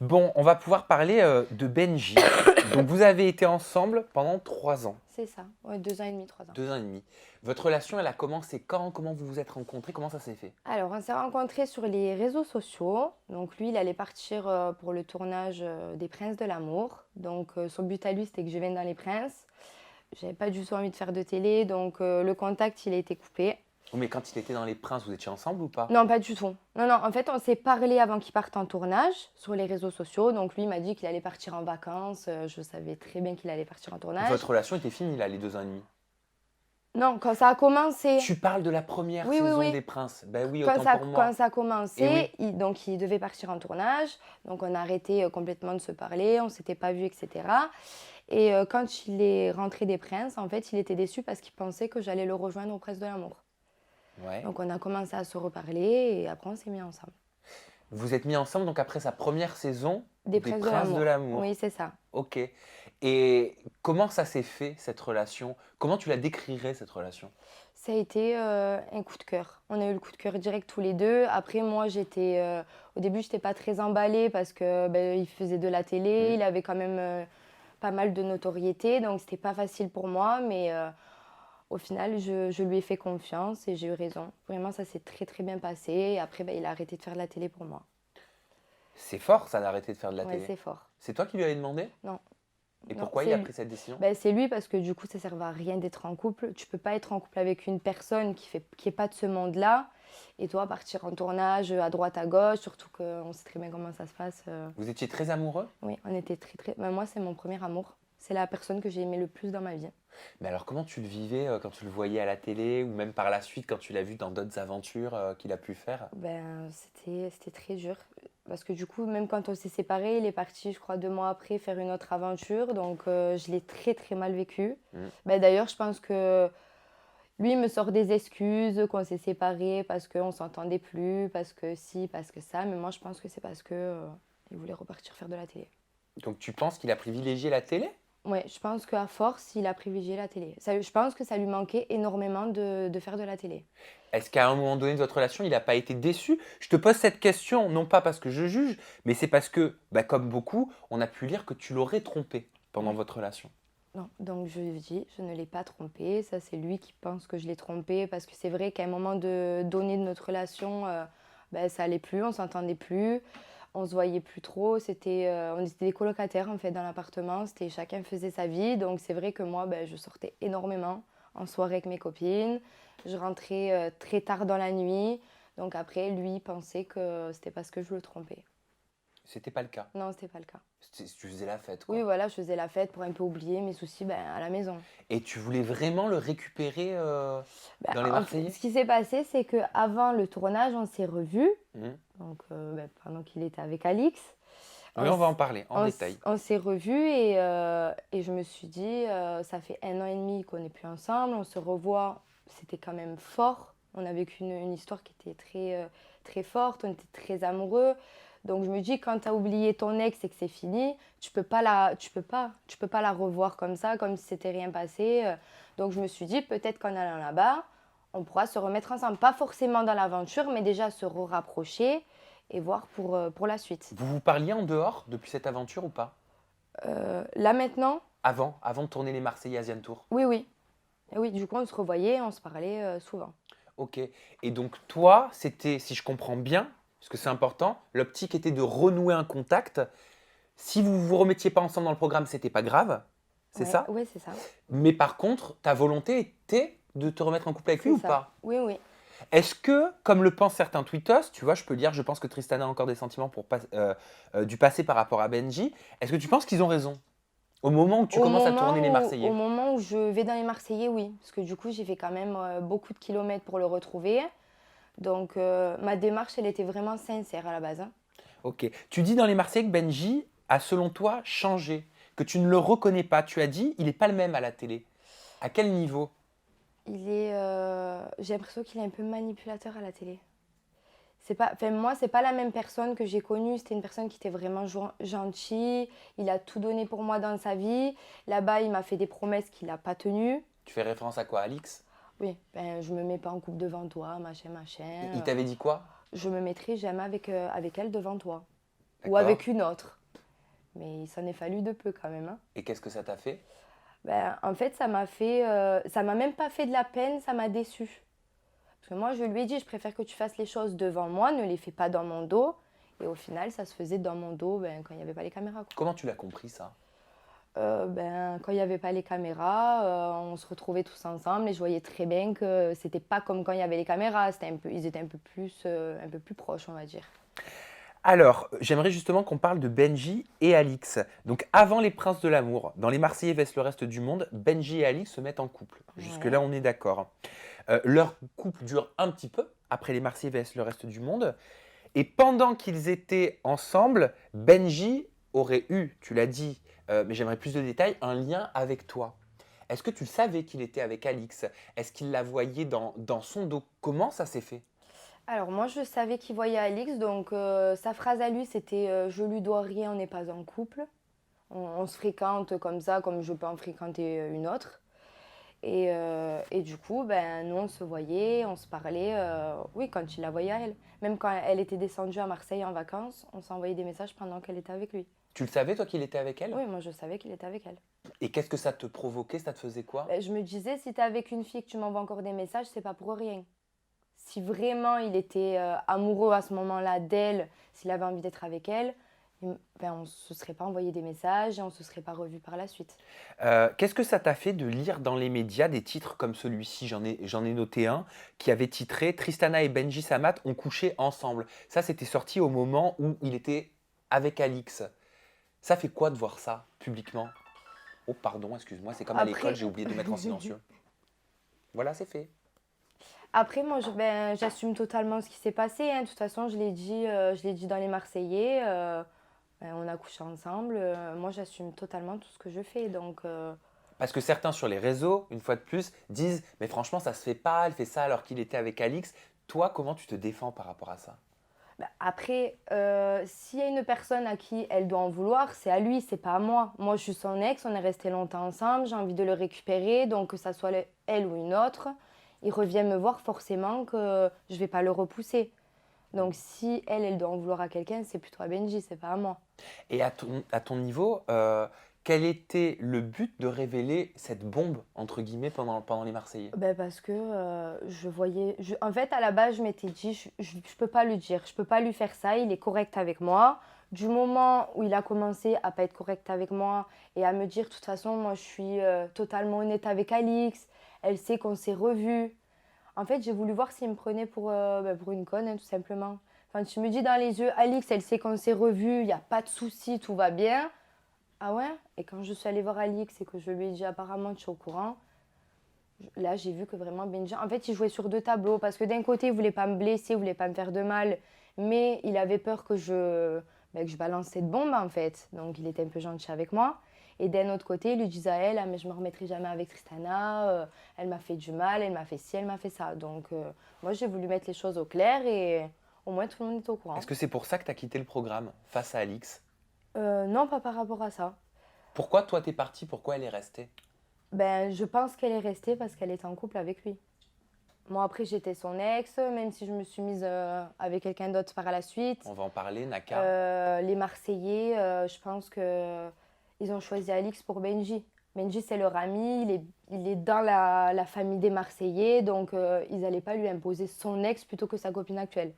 Bon, on va pouvoir parler de Benji. Donc, vous avez été ensemble pendant 3 ans, C'est ça, ouais, 2 ans et demi, 3 ans. 2 ans et demi. Votre relation, elle a commencé quand? Comment vous vous êtes rencontrés? Comment ça s'est fait? Alors, on s'est rencontrés sur les réseaux sociaux. Donc, lui, il allait partir pour le tournage des Princes de l'amour. Donc, son but à lui, c'était que je vienne dans les Princes. J'avais pas du tout envie de faire de télé, donc le contact, il a été coupé. Oh, mais quand il était dans Les Princes, vous étiez ensemble ou pas? Non, pas du tout. Non, non, en fait, on s'est parlé avant qu'il parte en tournage sur les réseaux sociaux. Donc, lui il m'a dit qu'il allait partir en vacances. Je savais très bien qu'il allait partir en tournage. Votre relation était finie là, les 2 ans et demi. Non, quand ça a commencé. Tu parles de la première Oui, oui, saison oui. des Princes. Ben oui, Quand autant ça, pour quand moi. ça a Et oui. commencé, donc il devait partir en tournage. Donc on a arrêté complètement de se parler, on s'était pas vus, etc. Et quand il est rentré des Princes, en fait, il était déçu parce qu'il pensait que j'allais le rejoindre aux Princes de l'amour. Ouais. Donc on a commencé à se reparler et après on s'est mis ensemble. Vous êtes mis ensemble donc après sa première saison Des des Princes de Princes de l'amour. l'amour. Oui, c'est ça. Ok. Et comment ça s'est fait cette relation? Comment tu la décrirais cette relation? Ça a été un coup de cœur. On a eu le coup de cœur direct tous les deux. Après, moi, au début, j'étais pas très emballée parce que il faisait de la télé, il avait quand même pas mal de notoriété, donc c'était pas facile pour moi. Mais au final, je lui ai fait confiance et j'ai eu raison. Vraiment, ça s'est très très bien passé. Et après, il a arrêté de faire de la télé pour moi. C'est fort ça d'arrêter de faire de la Ouais, télé. c'est fort. C'est toi qui lui avais demandé? Non, Et non, pourquoi il c'est a lui. pris cette décision? C'est lui parce que du coup, ça ne sert à rien d'être en couple. Tu peux pas être en couple avec une personne qui est pas de ce monde-là. Et toi, partir en tournage à droite, à gauche, surtout qu'on sait très bien comment ça se passe. Vous étiez très amoureux? Oui, on était très, très. Moi, c'est mon premier amour. C'est la personne que j'ai aimée le plus dans ma vie. Mais alors comment tu le vivais quand tu le voyais à la télé ou même par la suite quand tu l'as vu dans d'autres aventures qu'il a pu faire? C'était très dur. Parce que du coup, même quand on s'est séparés, il est parti, je crois, 2 mois après faire une autre aventure. Donc, je l'ai très, très mal vécu. Mm. D'ailleurs, je pense que lui, il me sort des excuses qu'on s'est séparés parce qu'on ne s'entendait plus, parce que si, parce que ça. Mais moi, je pense que c'est parce que il voulait repartir faire de la télé. Donc tu penses qu'il a privilégié la télé? Ouais, je pense qu'à force, il a privilégié la télé. Je pense que ça lui manquait énormément de faire de la télé. Est-ce qu'à un moment donné de votre relation, il n'a pas été déçu? Je te pose cette question, non pas parce que je juge, mais c'est parce que, comme beaucoup, on a pu lire que tu l'aurais trompé pendant Ouais. votre relation. Non, donc je lui dis, je ne l'ai pas trompé. Ça, c'est lui qui pense que je l'ai trompé parce que c'est vrai qu'à un moment donné de notre relation, ça allait plus, on s'entendait plus, on se voyait plus trop. On était des colocataires en fait dans l'appartement. Chacun faisait sa vie. Donc c'est vrai que moi, je sortais énormément en soirée avec mes copines. Je rentrais très tard dans la nuit. Donc après, lui pensait que c'était parce que je le trompais. C'était pas le cas. Non, c'était pas le cas. Tu faisais la fête, Oui, quoi. voilà, je faisais la fête pour un peu oublier mes soucis à la maison. Et tu voulais vraiment le récupérer dans les Marseillais? Ce qui s'est passé, c'est qu'avant le tournage, on s'est revus, Mhm. donc pendant qu'il était avec Alix. Oui, on va en parler en détail. On s'est revus et je me suis dit, ça fait 1 an et demi qu'on n'est plus ensemble, on se revoit, c'était quand même fort. On a vécu une histoire qui était très, très forte, on était très amoureux. Donc je me dis, quand tu as oublié ton ex et que c'est fini, tu peux pas la revoir comme ça, comme si c'était rien passé. Donc je me suis dit, peut-être qu'en allant là-bas, on pourra se remettre ensemble. Pas forcément dans l'aventure, mais déjà se rapprocher et voir pour la suite. Vous vous parliez en dehors depuis cette aventure ou pas? Là maintenant, Avant de tourner les Marseillais Asian Tour? oui, oui. Et oui, du coup, on se revoyait, on se parlait souvent. Ok. Et donc toi, c'était, si je comprends bien, parce que c'est important, l'optique était de renouer un contact. Si vous vous remettiez pas ensemble dans le programme, c'était pas grave, c'est Ouais, ça? ouais, c'est ça. Mais par contre, ta volonté était de te remettre en couple avec lui C'est ou ça. pas? Oui, oui. Est-ce que, comme le pensent certains tweetos, tu vois, je peux dire, je pense que Tristan a encore des sentiments du passé par rapport à Benji. Est-ce que tu penses qu'ils ont raison? Au moment où tu commences à tourner les Au Marseillais? moment où je vais dans les Marseillais, oui. Parce que du coup, j'ai fait quand même beaucoup de kilomètres pour le retrouver. Donc, ma démarche, elle était vraiment sincère à la base, hein. Ok. Tu dis dans les Marseillais que Benji a, selon toi, changé, que tu ne le reconnais pas. Tu as dit, il n'est pas le même à la télé. À quel niveau? J'ai l'impression qu'il est un peu manipulateur à la télé. Moi, c'est pas la même personne que j'ai connue. C'était une personne qui était vraiment gentille. Il a tout donné pour moi dans sa vie. Là-bas, il m'a fait des promesses qu'il n'a pas tenues. Tu fais référence à quoi, Alix? Oui, je me mets pas en couple devant toi, machin, machin. Il t'avait dit quoi? Je me mettrai jamais avec elle devant toi. ou D'accord. avec une autre. Mais il s'en est fallu de peu quand même, hein. Et qu'est-ce que ça t'a fait? Ben, en fait, ça m'a même pas fait de la peine, ça m'a déçue. Parce que moi, je lui ai dit, je préfère que tu fasses les choses devant moi, ne les fais pas dans mon dos. Et au final, ça se faisait dans mon dos ben, quand il n'y avait pas les caméras, quoi. Comment tu l'as compris ça? Ben, quand il n'y avait pas les caméras, on se retrouvait tous ensemble et je voyais très bien que c'était pas comme quand il y avait les caméras. Ils étaient un peu plus proches, on va dire. Alors, j'aimerais justement qu'on parle de Benji et Alix. Donc, avant les Princes de l'amour, dans Les Marseillais vs le reste du monde, Benji et Alix se mettent en couple. Jusque-là, Ouais. on est d'accord. Leur couple dure un petit peu après Les Marseillais vs le reste du monde. Et pendant qu'ils étaient ensemble, Benji aurait eu, tu l'as dit, mais j'aimerais plus de détails, un lien avec toi. Est-ce que tu savais qu'il était avec Alix? Est-ce qu'il la voyait dans son dos? Comment ça s'est fait? Alors moi, je savais qu'il voyait Alix, donc sa phrase à lui, c'était je lui dois rien, on n'est pas en couple. On se fréquente comme ça, comme je peux en fréquenter une autre. Et du coup, ben, nous, on se voyait, on se parlait, oui, quand il la voyait à elle. Même quand elle était descendue à Marseille en vacances, on s'envoyait des messages pendant qu'elle était avec lui. Tu le savais, toi, qu'il était avec elle? Oui, moi, je savais qu'il était avec elle. Et qu'est-ce que ça te provoquait? Ça te faisait quoi? Ben, je me disais, si t'es avec une fille et que tu m'envoies encore des messages, c'est pas pour rien. Si vraiment il était amoureux à ce moment-là d'elle, s'il avait envie d'être avec elle, ben, on ne se serait pas envoyé des messages et on ne se serait pas revus par la suite. Qu'est-ce que ça t'a fait de lire dans les médias des titres comme celui-ci? J'en ai noté un qui avait titré Tristana et Benji Samat ont couché ensemble. Ça, c'était sorti au moment où il était avec Alix. Ça fait quoi de voir ça publiquement? Oh, pardon, excuse-moi, c'est comme à l'école, Après, j'ai oublié de mettre en silencieux. Voilà, c'est fait. Après moi, ben, j'assume totalement ce qui s'est passé, hein. De toute façon, je l'ai dit dans les Marseillais. Ben, on a couché ensemble. Moi, j'assume totalement tout ce que je fais. Donc, Parce que certains sur les réseaux, une fois de plus, disent mais franchement, ça se fait pas, elle fait ça alors qu'il était avec Alix. Toi, comment tu te défends par rapport à ça? ben, après, s'il y a une personne à qui elle doit en vouloir, c'est à lui, c'est pas à moi. Moi, je suis son ex, on est resté longtemps ensemble, j'ai envie de le récupérer. Donc, que ça soit elle ou une autre, il revient me voir forcément que je vais pas le repousser. Donc, si elle doit en vouloir à quelqu'un, c'est plutôt à Benji, c'est pas à moi. Et à ton niveau, quel était le but de révéler cette bombe, entre guillemets, pendant les Marseillais? Ben parce que je voyais. En fait, à la base, je m'étais dit, je peux pas lui dire, je peux pas lui faire ça, il est correct avec moi. Du moment où il a commencé à pas être correct avec moi et à me dire, de toute façon, moi, je suis totalement honnête avec Alix, elle sait qu'on s'est revus. En fait, j'ai voulu voir s'il me prenait pour une conne, hein, tout simplement. Enfin, tu me dis dans les yeux, Alix, elle sait qu'on s'est revus, il n'y a pas de souci, tout va bien. Ah ouais? Et quand je suis allée voir Alix et que je lui ai dit apparemment tu es au courant, là j'ai vu que vraiment Benji, en fait il jouait sur deux tableaux parce que d'un côté il voulait pas me blesser, il voulait pas me faire de mal, mais il avait peur que je balance cette bombe en fait. Donc il était un peu gentil avec moi. Et d'un autre côté, il lui disait à elle, ah, mais je me remettrai jamais avec Tristana, elle m'a fait du mal, elle m'a fait ci, elle m'a fait ça. Donc moi j'ai voulu mettre les choses au clair et au moins tout le monde est au courant. Est-ce que c'est pour ça que tu as quitté le programme face à Alix? Non, pas par rapport à ça. Pourquoi toi t'es parti? Pourquoi elle est restée? Ben, je pense qu'elle est restée parce qu'elle était en couple avec lui. Moi, après, j'étais son ex, même si je me suis mise avec quelqu'un d'autre par la suite. On va en parler, Naka. Les Marseillais, je pense que ils ont choisi Alix pour Benji. Benji, c'est leur ami, il est dans la famille des Marseillais, donc ils n'allaient pas lui imposer son ex plutôt que sa copine actuelle.